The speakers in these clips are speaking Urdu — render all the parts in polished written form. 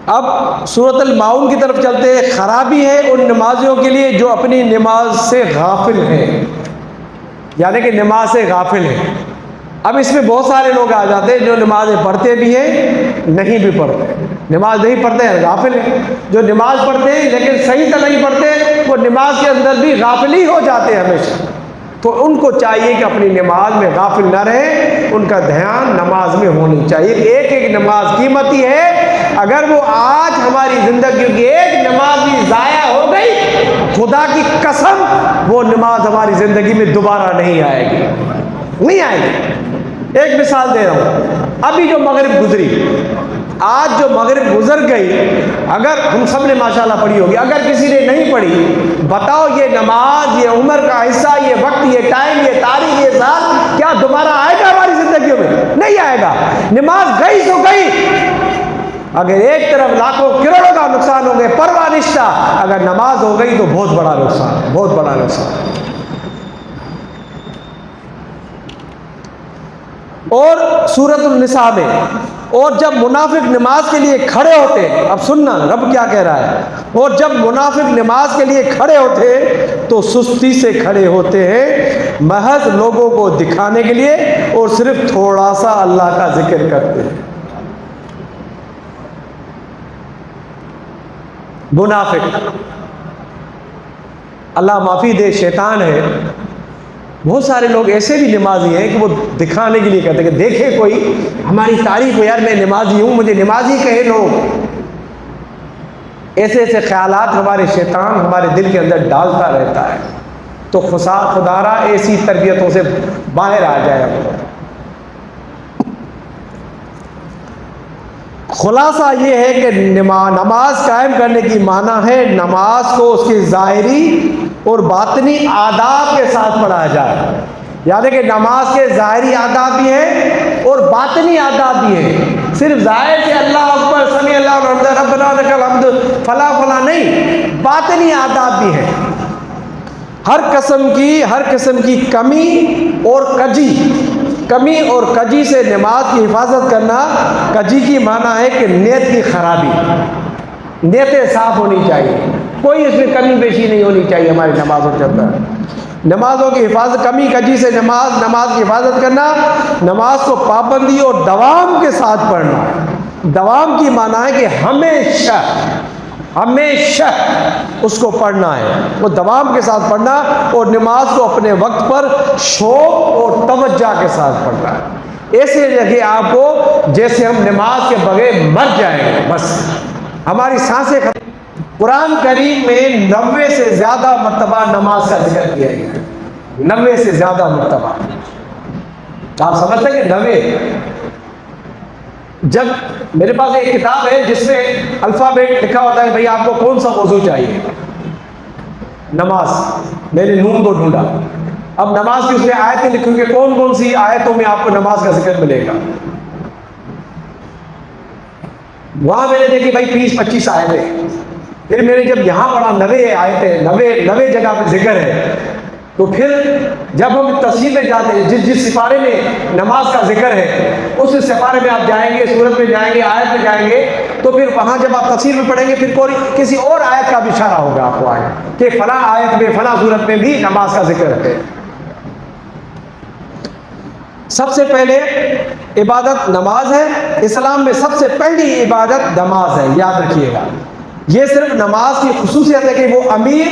اب سورۃ الماؤن کی طرف چلتے ہیں۔ خرابی ہے ان نمازیوں کے لیے جو اپنی نماز سے غافل ہیں، یعنی کہ نماز سے غافل ہیں۔ اب اس میں بہت سارے لوگ آ جاتے ہیں جو نمازیں پڑھتے بھی ہیں نہیں بھی پڑھتے، نماز نہیں پڑھتے ہیں غافل ہیں، جو نماز پڑھتے ہیں لیکن صحیح طرح نہیں پڑھتے وہ نماز کے اندر بھی غافل ہی ہو جاتے ہیں ہمیشہ۔ تو ان کو چاہیے کہ اپنی نماز میں غافل نہ رہیں، ان کا دھیان نماز میں ہونی چاہیے۔ ایک ایک نماز قیمتی ہے، اگر وہ آج ہماری زندگی کی ایک نماز بھی ضائع ہو گئی، خدا کی قسم وہ نماز ہماری زندگی میں دوبارہ نہیں آئے گی، نہیں آئے گی۔ ایک مثال دے رہا ہوں، ابھی جو مغرب گزری، آج جو مغرب گزر گئی، اگر ہم سب نے ماشاءاللہ پڑھی ہوگی، اگر کسی نے نہیں پڑھی، بتاؤ یہ نماز، یہ عمر کا حصہ، یہ وقت، یہ ٹائم، یہ تاریخ، یہ سال کیا دوبارہ آئے گا ہماری زندگیوں میں؟ نہیں آئے گا۔ نماز گئی تو گئی، اگر ایک طرف لاکھوں کروڑوں کا نقصان ہو گئے پرواہ نشتہ، اگر نماز ہو گئی تو بہت بڑا نقصان ہے، بہت بڑا نقصان۔ اور سورۃ النساء میں، اور جب منافق نماز کے لیے کھڑے ہوتے، اب سننا رب کیا کہہ رہا ہے، اور جب منافق نماز کے لیے کھڑے ہوتے تو سستی سے کھڑے ہوتے ہیں، محض لوگوں کو دکھانے کے لیے، اور صرف تھوڑا سا اللہ کا ذکر کرتے ہیں۔ منافق، اللہ معافی دے، شیطان ہے۔ بہت سارے لوگ ایسے بھی نمازی ہیں کہ وہ دکھانے کے لیے کہتے ہیں کہ دیکھے کوئی ہماری تعریف ہو، یار میں نمازی ہوں، مجھے نمازی کہے لوگ۔ ایسے ایسے خیالات ہمارے شیطان ہمارے دل کے اندر ڈالتا رہتا ہے، تو خدارا ایسی تربیتوں سے باہر آ جائے ہم لوگ۔ خلاصہ یہ ہے کہ نماز قائم کرنے کی معنی ہے نماز کو اس کی ظاہری اور باطنی آداب کے ساتھ پڑھا جائے، یعنی کہ نماز کے ظاہری آداب بھی ہیں اور باطنی آداب بھی ہیں۔ صرف ظاہر سے اللہ اکبر سمیع اللہ الحمد ربنا لک الحمد فلاں فلاں نہیں، باطنی آداب بھی ہیں۔ ہر قسم کی کمی اور کجی سے نماز کی حفاظت کرنا۔ کجی کی معنی ہے کہ نیت کی خرابی، نیتیں صاف ہونی چاہیے، کوئی اس میں کمی بیشی نہیں ہونی چاہیے ہماری نمازوں کے اندر۔ نمازوں کی حفاظت، کمی کجی سے نماز کی حفاظت کرنا، نماز کو پابندی اور دوام کے ساتھ پڑھنا۔ دوام کی معنی ہے کہ ہمیشہ اس کو پڑھنا ہے، وہ دوام کے ساتھ پڑھنا، اور نماز کو اپنے وقت پر شوق اور توجہ کے ساتھ پڑھنا ہے۔ ایسے لگے آپ کو جیسے ہم نماز کے بغیر مر جائیں گے، بس ہماری سانسیں ختم۔ قرآن کریم میں 90 سے زیادہ مرتبہ نماز کا ذکر کیا گیا ہے، 90 سے زیادہ مرتبہ۔ آپ سمجھتے ہیں کہ 90؟ جب میرے پاس ایک کتاب ہے جس میں الفابیٹ لکھا ہوتا ہے، بھئی آپ کو کون سا موضوع چاہیے، نماز، میں نے نون کو ڈھونڈا، اب نماز کی اس میں آیتیں لکھی کہ کون سی آیتوں میں آپ کو نماز کا ذکر ملے گا۔ وہاں میں نے دیکھی بھائی 20-25 آیتیں، پھر میں نے جب یہاں پڑھا 90 آیتیں، 90 جگہ پہ ذکر ہے، تو پھر جب ہم تفسیر میں جاتے ہیں، جس سپارے میں نماز کا ذکر ہے اس سپارے میں آپ جائیں گے، سورت میں جائیں گے، آیت میں جائیں گے، تو پھر وہاں جب آپ تفسیر میں پڑھیں گے پھر کوئی کسی اور آیت کا بھی اشارہ ہوگا آپ کو آگے کہ فلاں آیت میں فلاں سورت میں بھی نماز کا ذکر ہے۔ سب سے پہلے عبادت نماز ہے، اسلام میں سب سے پہلی عبادت نماز ہے، یاد رکھیے گا۔ یہ صرف نماز کی خصوصیت ہے کہ وہ امیر،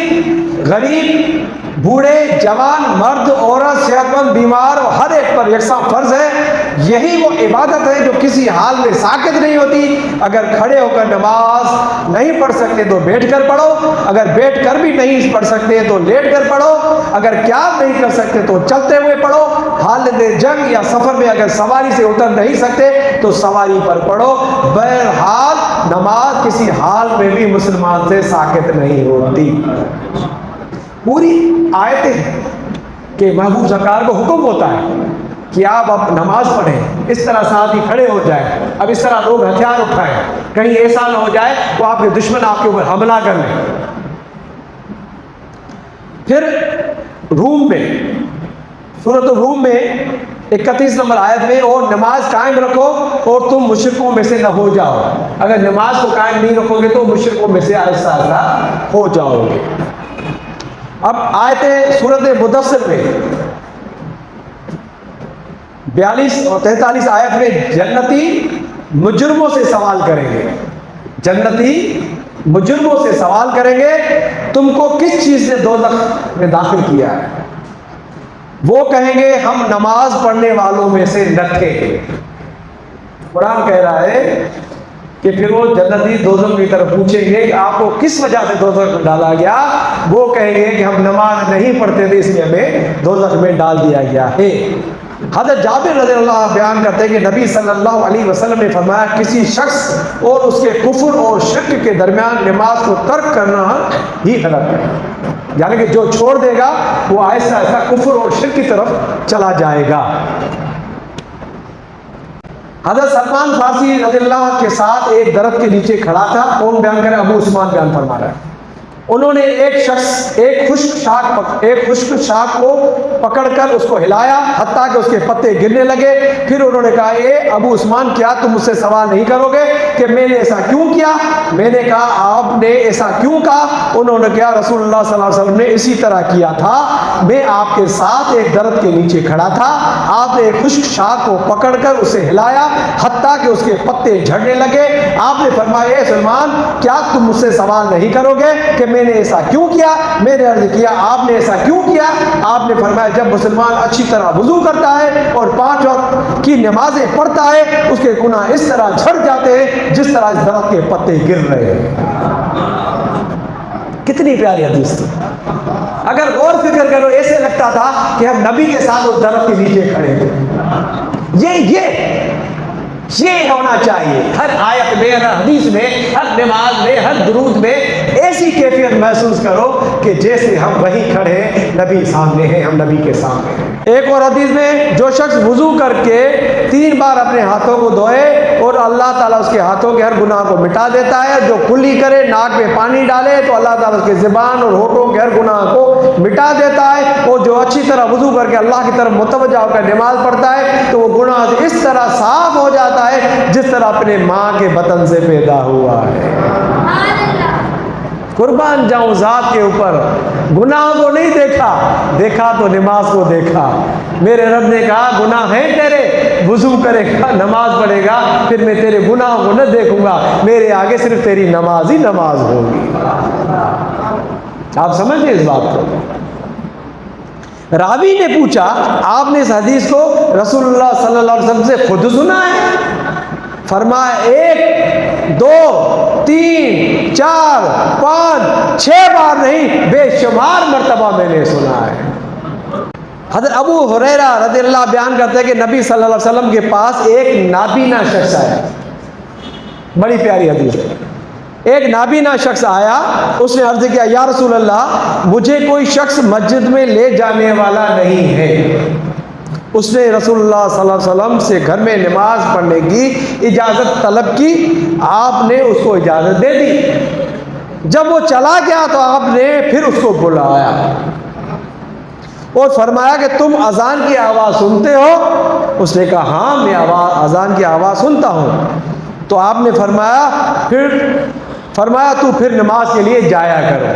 غریب، بوڑھے، جوان، مرد، عورت، صحت مند، بیمار، ہر ایک پر یکساں فرض ہے۔ یہی وہ عبادت ہے جو کسی حال میں ساکت نہیں ہوتی۔ اگر کھڑے ہو کر نماز نہیں پڑھ سکتے تو بیٹھ کر پڑھو، اگر بیٹھ کر بھی نہیں پڑھ سکتے تو لیٹ کر پڑھو، اگر قیام نہیں کر سکتے تو چلتے ہوئے پڑھو، حالت جنگ یا سفر میں اگر سواری سے اتر نہیں سکتے تو سواری پر پڑھو۔ بہرحال نماز کسی حال میں بھی مسلمان سے ساکت نہیں ہوتی۔ پوری آیتیں کہ محبوب سرکار کو حکم ہوتا ہے کہ آپ اب نماز پڑھیں، اس طرح صحابی کھڑے ہو جائیں، اب اس طرح لوگ ہتھیار اٹھائیں، کہیں ایسا نہ ہو جائے تو آپ کے دشمن آپ کے اوپر حملہ کر لیں۔ پھر روم میں، سورۃ الروم میں 31 نمبر آیت میں، اور نماز قائم رکھو اور تم مشرکوں میں سے نہ ہو جاؤ. اگر نماز کو قائم نہیں رکھو گے تو مشرکوں میں سے آہستہ آہستہ ہو جاؤ گے. اب آیت سورۃ مدثر میں 42 اور 43 آیت میں جنتی مجرموں سے سوال کریں گے. جنتی مجرموں سے سوال کریں گے تم کو کس چیز نے دوزخ میں داخل کیا ہے؟ وہ کہیں گے ہم نماز پڑھنے والوں میں سے نہ تھے. قرآن کہہ رہا ہے کہ پھر وہ جنتی دوزخ کی طرف پوچھیں گے کہ آپ کو کس وجہ سے دوزخ میں ڈالا گیا؟ وہ کہیں گے کہ ہم نماز نہیں پڑھتے تھے اس لیے ہمیں دوزخ میں ڈال دیا گیا ہے. حضرت جابر رضی اللہ بیان کرتے ہیں کہ نبی صلی اللہ علیہ وسلم نے فرمایا کسی شخص اور اس کے کفر اور شرک کے درمیان نماز کو ترک کرنا ہی غلط ہے. یعنی کہ جو چھوڑ دے گا وہ آہستہ آہستہ کفر اور شرک کی طرف چلا جائے گا. حضرت سلمان فارسی رضی اللہ کے ساتھ ایک درخت کے نیچے کھڑا تھا. کون بیان کرے؟ ابو عثمان بیان فرما رہا ہے. انہوں نے ایک خشک شاخ کو پکڑ کر اس کو ہلایا حتیٰ کہ اس کے پتے گرنے لگے. پھر انہوں نے کہا اے ابو عثمان کیا تم مجھ سے سوال نہیں کرو گے کہ میں نے ایسا کیوں کیا؟ میں نے کہا آپ نے ایسا کیوں کہا؟ انہوں نے کہا رسول اللہ صلی اللہ علیہ وسلم نے اسی طرح کیا تھا. میں آپ کے ساتھ ایک درخت کے نیچے کھڑا تھا. آپ نے ایک خشک شاخ کو پکڑ کر اسے ہلایا حتیٰ کہ اس کے پتے جھڑنے لگے. آپ نے فرمایا اے سلمان کیا تم مجھ سے سوال نہیں کرو گے کہ میں نے ایسا کیوں کیا؟ میں نے عرض کیا آپ نے ایسا کیوں کیا؟ آپ نے فرمایا جب مسلمان اچھی طرح وضو کرتا ہے اور 5 وقت کی نمازیں پڑھتا ہے اس کے گناہ اس طرح جھڑ جاتے ہیں جس طرح اس درخت کے پتے گر رہے ہیں. کتنی پیاری حدیث تھی. اگر غور فکر کرو ایسے لگتا تھا کہ ہم نبی کے ساتھ اس درخت کے نیچے کھڑے تھے. یہ ہونا چاہیے. ہر آیت میں، ہر حدیث میں، ہر نماز میں، ہر درود میں ایسی کیفیت محسوس کرو کہ جیسے ہم وہیں کھڑے ہیں، نبی سامنے ہیں، ہم نبی کے سامنے ہیں. ایک اور حدیث میں جو شخص وضو کر کے 3 بار اپنے ہاتھوں کو دھوئے اور اللہ تعالیٰ اس کے ہاتھوں کے ہر گناہ کو مٹا دیتا ہے. جو کلی کرے، ناک میں پانی ڈالے تو اللہ تعالیٰ اس کے زبان اور ہونٹوں کے ہر گناہ کو مٹا دیتا ہے. اور جو اچھی طرح وضو کر کے اللہ کی طرف متوجہ ہو کر نماز پڑھتا ہے تو وہ گناہ اس طرح صاف ہو جاتا ہے جس طرح اپنے ماں کے بطن سے پیدا ہوا ہے. قربان جاؤں ذات کے اوپر. گناہ کو نہیں دیکھا تو نماز کو دیکھا. میرے رب نے کہا گناہ ہیں تیرے، وضو کرے گا، نماز پڑھے گا، پھر میں تیرے گناہوں کو نہ دیکھوں گا، میرے آگے صرف تیری نماز ہی نماز ہوگی. آپ سمجھیں اس بات کو. راوی نے پوچھا آپ نے اس حدیث کو رسول اللہ صلی اللہ علیہ وسلم سے خود سنا ہے؟ فرمایا 1 2 3 4 5 6 بار نہیں، بے شمار مرتبہ میں نے سنا ہے. حضرت ابو ہریرہ رضی اللہ بیان کرتے ہیں کہ نبی صلی اللہ علیہ وسلم کے پاس ایک نابینا شخص آیا. بڑی پیاری حدیث ہے. ایک نابینا شخص آیا، اس نے عرض کیا یا رسول اللہ مجھے کوئی شخص مسجد میں لے جانے والا نہیں ہے. اس نے رسول اللہ صلی اللہ علیہ وسلم سے گھر میں نماز پڑھنے کی اجازت طلب کی. آپ نے اس کو اجازت دے دی. جب وہ چلا گیا تو آپ نے پھر اس کو بلایا اور فرمایا کہ تم اذان کی آواز سنتے ہو؟ اس نے کہا ہاں میں اذان کی آواز سنتا ہوں. تو آپ نے فرمایا تو پھر نماز کے لیے جایا کرو.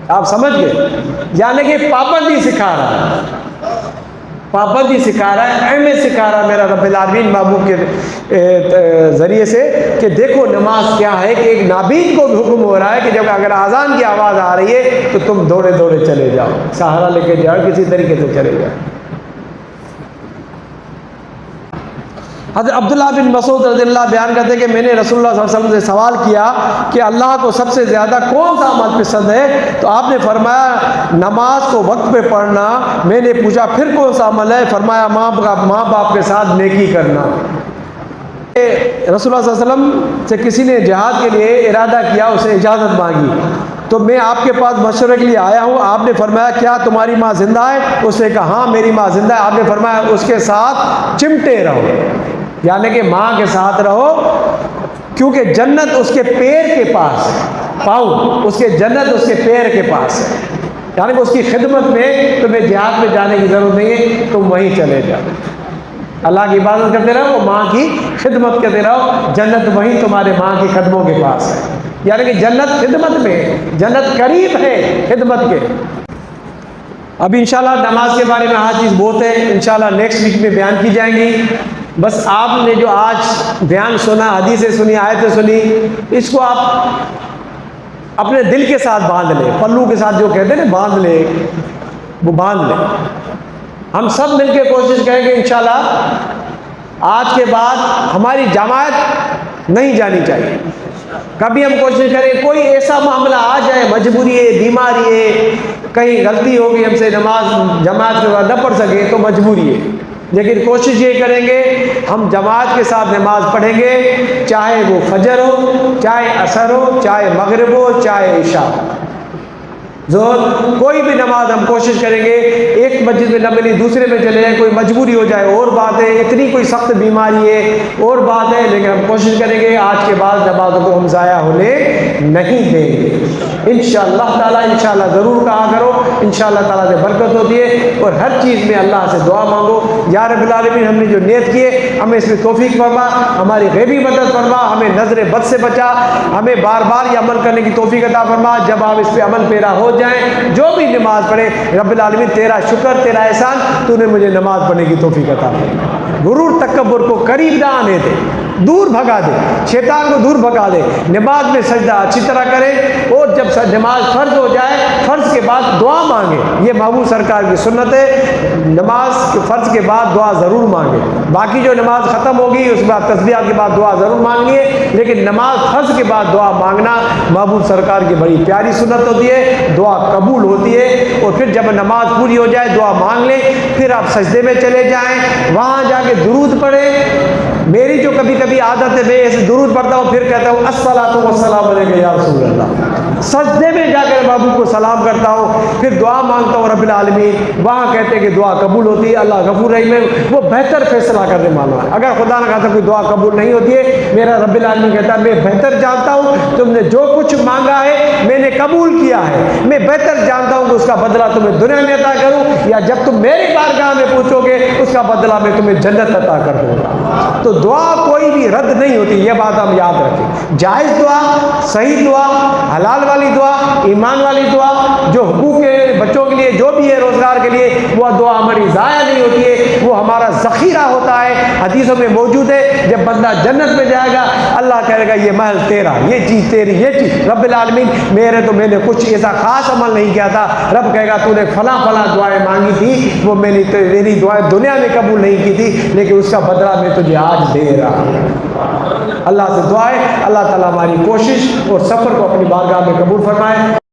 آپ سمجھ گئے؟ یعنی کہ پابندی سکھا رہا ہے، پابندی سکھا رہا ہے، اہمیت سکھا رہا ہے میرا رب العالمین محبوب کے ذریعے سے کہ دیکھو نماز کیا ہے. کہ ایک نابین کو بھی حکم ہو رہا ہے کہ جب اگر اذان کی آواز آ رہی ہے تو تم دوڑے دوڑے چلے جاؤ، سہارا لے کے جاؤ، کسی طریقے سے چلے جاؤ. حضرت عبداللہ بن مسعود رضی اللہ بیان کرتے ہیں کہ میں نے رسول اللہ صلی اللہ علیہ وسلم سے سوال کیا کہ اللہ کو سب سے زیادہ کون سا عمل پسند ہے؟ تو آپ نے فرمایا نماز کو وقت پہ پڑھنا. میں نے پوچھا پھر کون سا عمل ہے؟ فرمایا ماں باپ کے ساتھ نیکی کرنا. رسول اللہ صلی اللہ علیہ وسلم سے کسی نے جہاد کے لیے ارادہ کیا، اسے اجازت مانگی تو میں آپ کے پاس مشورے کے لیے آیا ہوں. آپ نے فرمایا کیا تمہاری ماں زندہ ہے؟ اس نے کہا ہاں میری ماں زندہ ہے. آپ نے فرمایا اس کے ساتھ چمٹے رہو، یعنی کہ ماں کے ساتھ رہو، کیونکہ جنت اس کے پیر کے پاس ہے. پاؤں اس کے، جنت اس کے پیر کے پاس ہے. یعنی کہ اس کی خدمت میں تمہیں جہاد میں جانے کی ضرورت نہیں ہے، تم وہیں چلے جاؤ، اللہ کی عبادت کرتے رہو، ماں کی خدمت کرتے رہو، جنت وہیں تمہارے ماں کے قدموں کے پاس ہے، یعنی کہ جنت خدمت میں ہے، جنت قریب ہے خدمت کے۔ ابھی انشاءاللہ نماز کے بارے میں ہر چیز بہت ہے، انشاءاللہ نیکسٹ ویک میں بیان کی جائیں گی۔ بس آپ نے جو آج بیان سنا، حدیثیں سنی، آیتیں سنی، اس کو آپ اپنے دل کے ساتھ باندھ لیں، پلو کے ساتھ جو کہتے ہیں نا باندھ لیں، وہ باندھ لیں۔ ہم سب مل کے کوشش کریں گے انشاءاللہ آج کے بعد ہماری جماعت نہیں جانی چاہیے۔ کبھی ہم کوشش کریں کوئی ایسا معاملہ آ جائے، مجبوری ہے، بیماری ہے، کہیں غلطی ہوگی ہم سے، نماز جماعت کے بعد نہ پڑھ سکے تو مجبوری ہے، لیکن کوشش یہ کریں گے ہم جماعت کے ساتھ نماز پڑھیں گے، چاہے وہ فجر ہو، چاہے عصر ہو، چاہے مغرب ہو، چاہے عشاء ہو، ظہر، کوئی بھی نماز ہم کوشش کریں گے۔ ایک مسجد میں نہ ملی دوسرے میں چلے جائیں، کوئی مجبوری ہو جائے اور بات ہے، اتنی کوئی سخت بیماری ہے اور بات ہے، لیکن ہم کوشش کریں گے آج کے بعد نمازوں کو ہم ضائع ہونے نہیں دیں گے انشاءاللہ تعالیٰ۔ انشاءاللہ ضرور کہا کرو، انشاءاللہ تعالیٰ سے برکت ہوتی ہے، اور ہر چیز میں اللہ سے دعا مانگو، یا رب العالمین ہم نے جو نیت کیے ہمیں اس میں توفیق فرما، ہماری غیبی مدد فرما، ہمیں نظر بد سے بچا، ہمیں بار بار یہ عمل کرنے کی توفیق عطا فرما۔ جب آپ اس پہ عمل پیرا ہو جائیں، جو بھی نماز پڑھے، رب العالمین تیرا شکر، تیرا احسان، تو نے مجھے نماز پڑھنے کی توفیق عطا فرما۔ غرور تکبر کو قریب نہ آنے دے، دور بھگا دے، شیطان کو دور بھگا دے، نماز میں سجدہ اچھی طرح کرے، اور جب نماز فرض ہو جائے فرض کے بعد دعا مانگے، یہ محبوب سرکار کی سنت ہے، نماز فرض کے بعد دعا ضرور مانگے۔ باقی جو نماز ختم ہوگی اس کے بعد تسبیحات کے بعد دعا ضرور مانگیے، لیکن نماز فرض کے بعد دعا مانگنا محبوب سرکار کی بڑی پیاری سنت ہوتی ہے، دعا قبول ہوتی ہے۔ اور پھر جب نماز پوری ہو جائے دعا مانگ لیں، پھر آپ سجدے میں چلے جائیں، وہاں جا کے درود پڑھیں۔ میری جو کبھی کبھی عادت ہے میں ایسے درود پڑھتا ہوں، پھر کہتا ہوں الصلاۃ والسلام علیک یا رسول اللہ، سجدے میں جا کر محبوب کو سلام کرتا ہوں، پھر دعا مانگتا ہوں رب العالمین، وہاں کہتے ہیں کہ دعا قبول ہوتی ہے، اللہ غفور رحیم ہے، وہ بہتر فیصلہ کرنے والا ہے۔ اگر خدا نہ خاصہ کوئی دعا قبول نہیں ہوتی ہے، میرا رب العالمین کہتا ہے میں بہتر جانتا ہوں، تم نے جو کچھ مانگا ہے میں نے قبول کیا ہے، میں بہتر جانتا ہوں کہ اس کا بدلہ تمہیں دنیا میں عطا کروں، یا جب تم میری بارگاہ میں پوچھو گے اس کا بدلہ میں تمہیں جنت عطا کر دوں گا۔ تو دعا کوئی بھی رد نہیں ہوتی، یہ بات ہم یاد رکھیں۔ جائز دعا، صحیح دعا، حلال والی دعا، ایمان والی دعا، جو حقوق کے بچوں کے لیے جو بھی ہے روزگار کے لیے، وہ دعا ہماری ضائع نہیں ہوتی ہے، وہ ہمارا ذخیرہ ہوتا ہے۔ حدیثوں میں موجود ہے جب بندہ جنت میں جائے گا اللہ کہے گا یہ محل تیرا، یہ چیز تیری، یہ چیز رب العالمین میں نے کچھ ایسا خاص عمل نہیں کیا تھا، رب کہے گا تو نے فلاں فلاں دعائیں مانگی تھی، وہ میں نے تیری دعائیں دنیا میں قبول نہیں کی تھی، لیکن اس کا بدلہ میں تجھے آج دے رہا ہوں۔ اللہ سے دعائیں اللہ تعالیٰ ہماری کوشش اور سفر کو اپنی بارگاہ میں قبول فرمائے۔